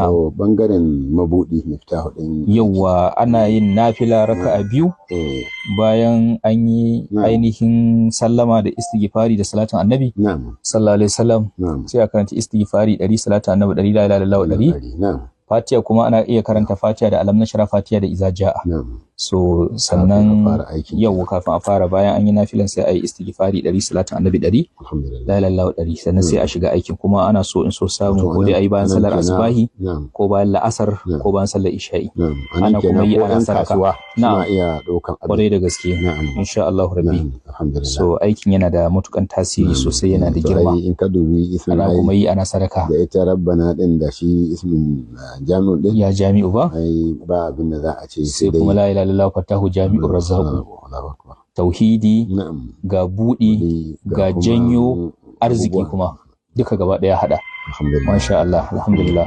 to bangaren mabudi miftahu din yawa ana yin nafila raka'a biyu bayan an yi ainihin sallama da istighfari da salatin annabi sallallahu alaihi wasallam sai a karanta istighfari 100 salatin annabi 100 la ilaha illallah 100 Fatiha kuma ana iya karanta Fatiha da alam nashra Fatiha da iza jaa so sannan yau kafin a fara bayan an yi nafilan sai a yi istighfari 100 salatin annabi 100 la ilaha illallah 100 sannan sai a shiga aikin kuma ana so in so samu ko dai ayi bayan salar asbahi ko bayan la'asar ko bayan salar isha'i ana kuma yi ana sarka na iya daukan kwarai da gaske insha Allah rabbi so aikin yana da matukan tasiri sosai yana da girma in ka dubi ismin ana kuma yi ana sadaka da ita rabbana din da shi ismin jami'u din ya jami'u ba ai ba abin da za a ce sai kuma la ilaha illallah fatahu jami'ur razzaq tauhidi ga budi ga janyo arziki kuma duka gaba daya hada masha Allah alhamdulillah